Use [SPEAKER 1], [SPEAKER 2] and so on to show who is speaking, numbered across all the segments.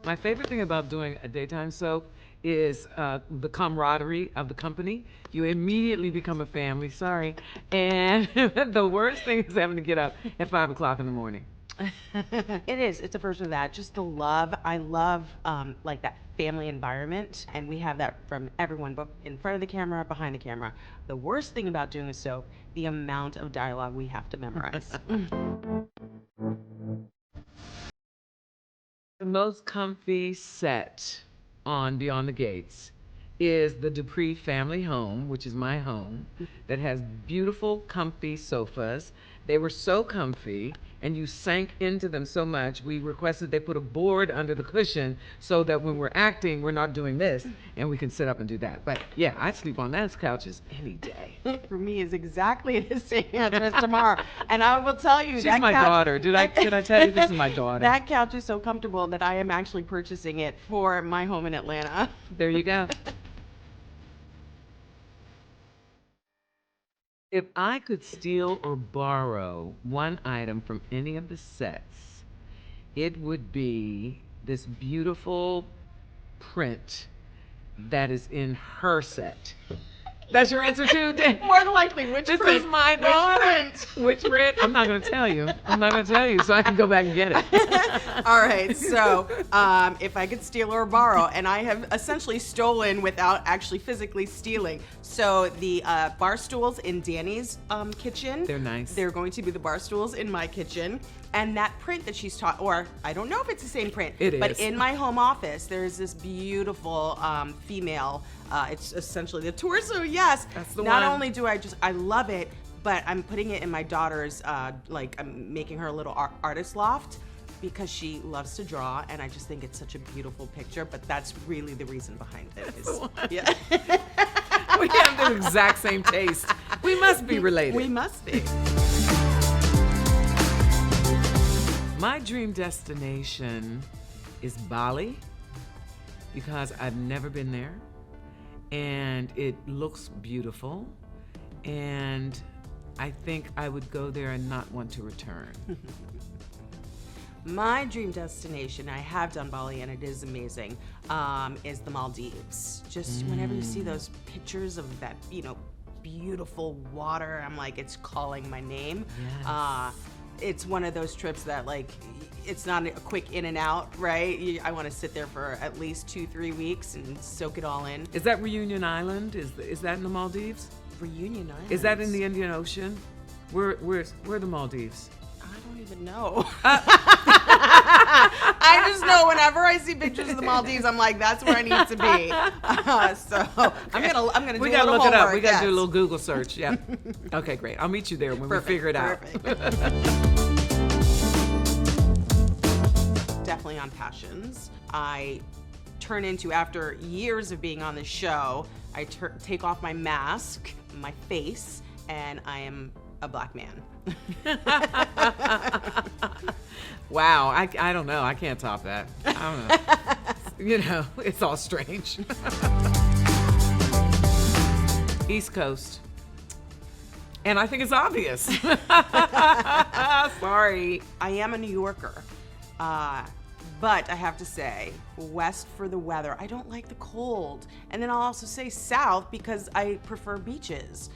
[SPEAKER 1] My favorite thing about doing a daytime soap is the camaraderie of the company. You immediately become a family, sorry. And the worst thing is having to get up at 5 o'clock in the morning.
[SPEAKER 2] It is. It's a version of that. Just the love. I love like that family environment, and we have that from everyone, both in front of the camera, behind the camera. The worst thing about doing a soap, the amount of dialogue we have to memorize.
[SPEAKER 1] The most comfy set on Beyond the Gates is the Dupree family home, which is my home, that has beautiful, comfy sofas. They were so comfy, and you sank into them so much. We requested they put a board under the cushion so that when we're acting, we're not doing this, and we can sit up and do that. But yeah, I sleep on those couches any day.
[SPEAKER 2] For me, is exactly the same answer as Tamara. And I will tell you,
[SPEAKER 1] She's
[SPEAKER 2] that
[SPEAKER 1] my
[SPEAKER 2] couch,
[SPEAKER 1] daughter. Did I tell you this is my daughter?
[SPEAKER 2] that couch is so comfortable that I am actually purchasing it for my home in Atlanta.
[SPEAKER 1] There you go. If I could steal or borrow one item from any of the sets, it would be this beautiful print that is in her set. That's your answer too, Dan?
[SPEAKER 2] More than likely, which
[SPEAKER 1] This
[SPEAKER 2] print?
[SPEAKER 1] is my daughter. Which print? I'm not going to tell you. I'm not going to tell you, so I can go back and get it.
[SPEAKER 2] All right, so if I could steal or borrow, and I have essentially stolen without actually physically stealing. So the bar stools in Danny's kitchen.
[SPEAKER 1] They're nice.
[SPEAKER 2] They're going to be the bar stools in my kitchen. And that print that she's taught, or I don't know if it's the same print,
[SPEAKER 1] It
[SPEAKER 2] but
[SPEAKER 1] is.
[SPEAKER 2] in my home office, there's this beautiful female, it's essentially the torso, yes.
[SPEAKER 1] That's the
[SPEAKER 2] Not
[SPEAKER 1] one.
[SPEAKER 2] only do I love it, but I'm putting it in my daughter's, like I'm making her a little artist loft because she loves to draw, and I just think it's such a beautiful picture, but that's really the reason behind it. Yeah.
[SPEAKER 1] We have the exact same taste. We must be related.
[SPEAKER 2] We must be.
[SPEAKER 1] My dream destination is Bali because I've never been there and it looks beautiful, and I think I would go there and not want to return.
[SPEAKER 2] My dream destination, I have done Bali and it is amazing, is the Maldives. Just whenever you see those pictures of that, beautiful water, I'm like, it's calling my name.
[SPEAKER 1] Yes.
[SPEAKER 2] It's one of those trips that, like, it's not a quick in and out, right? I want to sit there for at least 2-3 weeks and soak it all in.
[SPEAKER 1] Is that Reunion Island? Is that in the Maldives?
[SPEAKER 2] Reunion Island.
[SPEAKER 1] Is that in the Indian Ocean? Where are the Maldives?
[SPEAKER 2] I don't even know. I just know whenever I see pictures of the Maldives, I'm like, that's where I need to be. So I'm gonna do
[SPEAKER 1] We
[SPEAKER 2] a
[SPEAKER 1] gotta
[SPEAKER 2] little
[SPEAKER 1] look it up.
[SPEAKER 2] homework,
[SPEAKER 1] We gotta
[SPEAKER 2] yes.
[SPEAKER 1] do a little Google search. Yeah. Okay, great. I'll meet you there when
[SPEAKER 2] Perfect,
[SPEAKER 1] we figure it out.
[SPEAKER 2] Definitely on passions. I turn into, after years of being on the show, I take off my mask, my face, and I am a black man.
[SPEAKER 1] Wow, I don't know. I can't top that. I don't know. It's all strange. East Coast. And I think it's obvious. Sorry.
[SPEAKER 2] I am a New Yorker, but I have to say, west for the weather. I don't like the cold. And then I'll also say south because I prefer beaches.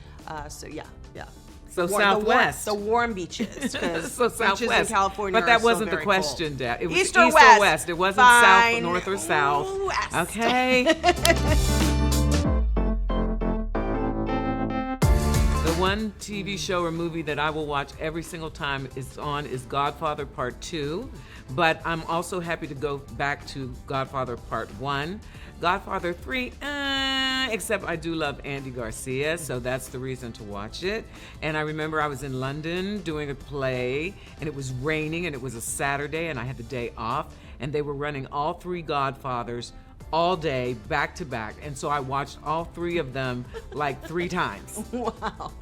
[SPEAKER 2] So yeah.
[SPEAKER 1] So Southwest.
[SPEAKER 2] The warm beaches. 'Cause
[SPEAKER 1] So
[SPEAKER 2] beaches
[SPEAKER 1] Southwest.
[SPEAKER 2] in California
[SPEAKER 1] But that
[SPEAKER 2] are still
[SPEAKER 1] wasn't the
[SPEAKER 2] very
[SPEAKER 1] question,
[SPEAKER 2] cold.
[SPEAKER 1] Dad. It was
[SPEAKER 2] East or west?
[SPEAKER 1] West. It wasn't
[SPEAKER 2] Fine.
[SPEAKER 1] south, north, or south.
[SPEAKER 2] West.
[SPEAKER 1] Okay. The one TV show or movie that I will watch every single time it's on is Godfather Part 2, but I'm also happy to go back to Godfather Part 1. Godfather 3, except I do love Andy Garcia, so that's the reason to watch it. And I remember I was in London doing a play, and it was raining, and it was a Saturday, and I had the day off, and they were running all 3 Godfathers all day, back to back, and so I watched all 3 of them like 3 times.
[SPEAKER 2] Wow.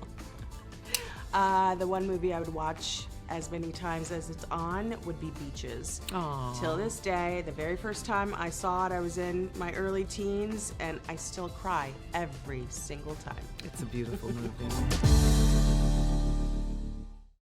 [SPEAKER 2] The one movie I would watch as many times as it's on would be Beaches.
[SPEAKER 1] Aww.
[SPEAKER 2] Till this day, the very first time I saw it, I was in my early teens, and I still cry every single time.
[SPEAKER 1] It's a beautiful movie.